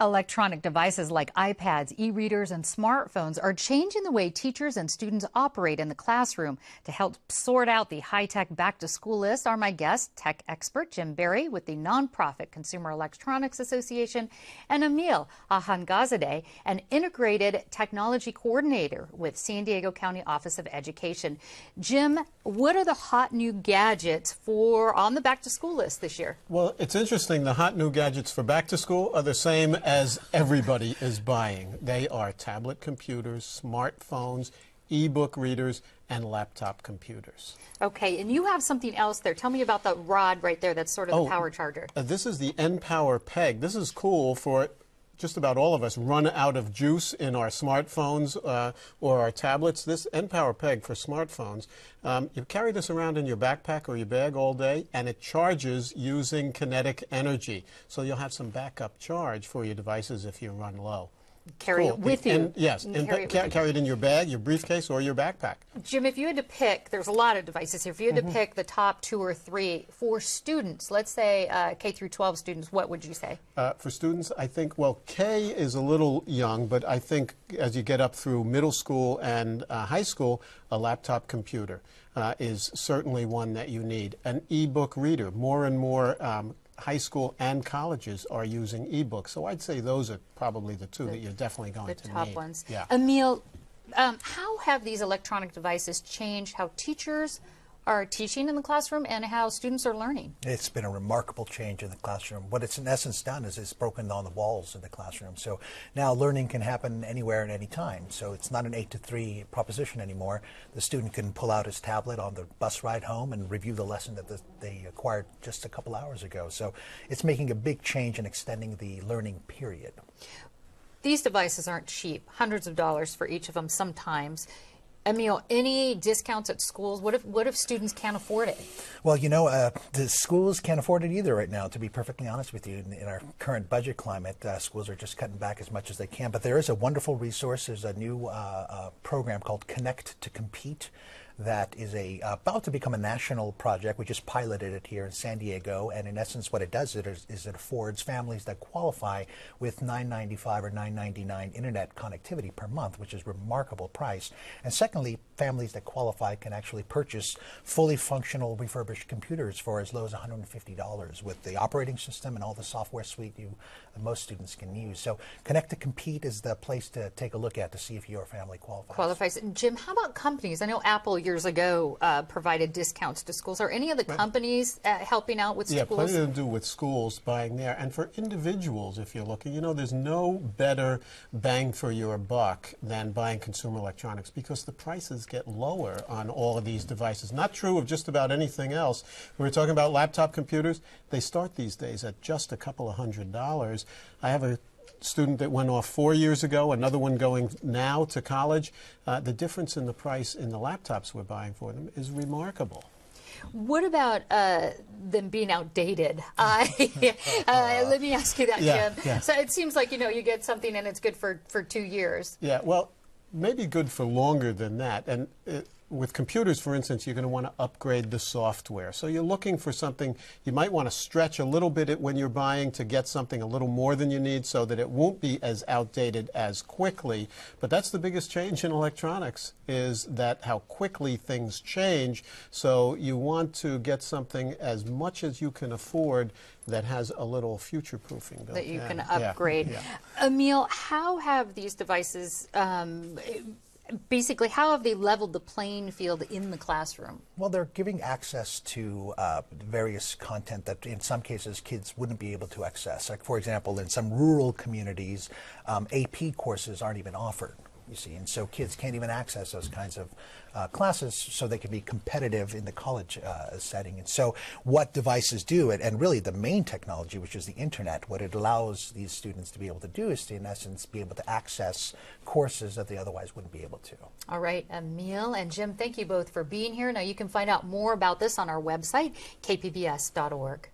Electronic devices like iPads, e-readers, and smartphones are changing the way teachers and students operate in the classroom. To help sort out the high-tech back-to-school list are my guests, tech expert Jim Berry with the nonprofit Consumer Electronics Association, and Emil Ahangazadeh, an integrated technology coordinator with San Diego County Office of Education. Jim, what are the hot new gadgets on the back-to-school list this year? Well, it's interesting. The hot new gadgets for back-to-school are the same as everybody is buying. They are tablet computers, smartphones, e-book readers, and laptop computers. Okay, and you have something else there. Tell me about the rod right there that's sort of the power charger. This is the NPower Peg. This is cool for just about all of us run out of juice in our smartphones or our tablets. This NPower Peg for smartphones, you carry this around in your backpack or your bag all day, and it charges using kinetic energy. So you'll have some backup charge for your devices if you run low. Carry it with you. Yes, carry it in your bag, your briefcase, or your backpack. Jim, if you had to pick, there's a lot of devices here. If you had to pick the top 2 or 3 for students, let's say K through 12 students, what would you say? For students, I think, well, K is a little young, but I think as you get up through middle school and high school, a laptop computer is certainly one that you need. An e-book reader, more and more high school and colleges are using e-books. So I'd say those are probably the two that you're definitely going to need. The top ones. Yeah. Emil, how have these electronic devices changed how teachers are teaching in the classroom and how students are learning? It's been a remarkable change in the classroom. What it's in essence done is it's broken down the walls in the classroom. So now learning can happen anywhere and any time. So it's not an 8 to 3 proposition anymore. The student can pull out his tablet on the bus ride home and review the lesson that they acquired just a couple hours ago. So it's making a big change in extending the learning period. These devices aren't cheap, hundreds of dollars for each of them sometimes. Emil, any discounts at schools? What if students can't afford it? Well, you know, the schools can't afford it either right now, to be perfectly honest with you. In our current budget climate, schools are just cutting back as much as they can. But there is a wonderful resource. There's a new program called Connect to Compete that is about to become a national project. We just piloted it here in San Diego, and in essence what it does is it affords families that qualify with $9.95 or $9.99 internet connectivity per month, which is a remarkable price. And secondly, families that qualify can actually purchase fully functional refurbished computers for as low as $150 with the operating system and all the software suite most students can use. So Connect to Compete is the place to take a look at to see if your family qualifies. Jim, how about companies? I know Apple years ago provided discounts to schools. Are any of the companies helping out with schools? Yeah, plenty to do with schools buying there. And for individuals, if you're looking, you know, there's no better bang for your buck than buying consumer electronics because the prices get lower on all of these devices. Not true of just about anything else. We were talking about laptop computers. They start these days at just a couple of $100s. I have a student that went off 4 years ago, another one going now to college. The difference in the price in the laptops we're buying for them is remarkable. What about them being outdated? Let me ask you that, Jim. Yeah. So it seems like, you know, you get something and it's good for 2 years. Yeah, well, maybe good for longer than that. And with computers, for instance, you're going to want to upgrade the software. So you're looking for something, you might want to stretch a little bit when you're buying to get something a little more than you need so that it won't be as outdated as quickly. But that's the biggest change in electronics, is that how quickly things change. So you want to get something as much as you can afford that has a little future-proofing built in. That you can upgrade. Yeah. Emil, how have these devices basically, how have they leveled the playing field in the classroom? Well, they're giving access to various content that in some cases kids wouldn't be able to access. Like, for example, in some rural communities, AP courses aren't even offered, you see, and so kids can't even access those kinds of classes so they can be competitive in the college setting. And so what devices do, and really the main technology, which is the internet, what it allows these students to be able to do is to, in essence, be able to access courses that they otherwise wouldn't be able to. All right, Emil and Jim, thank you both for being here. Now you can find out more about this on our website, kpbs.org.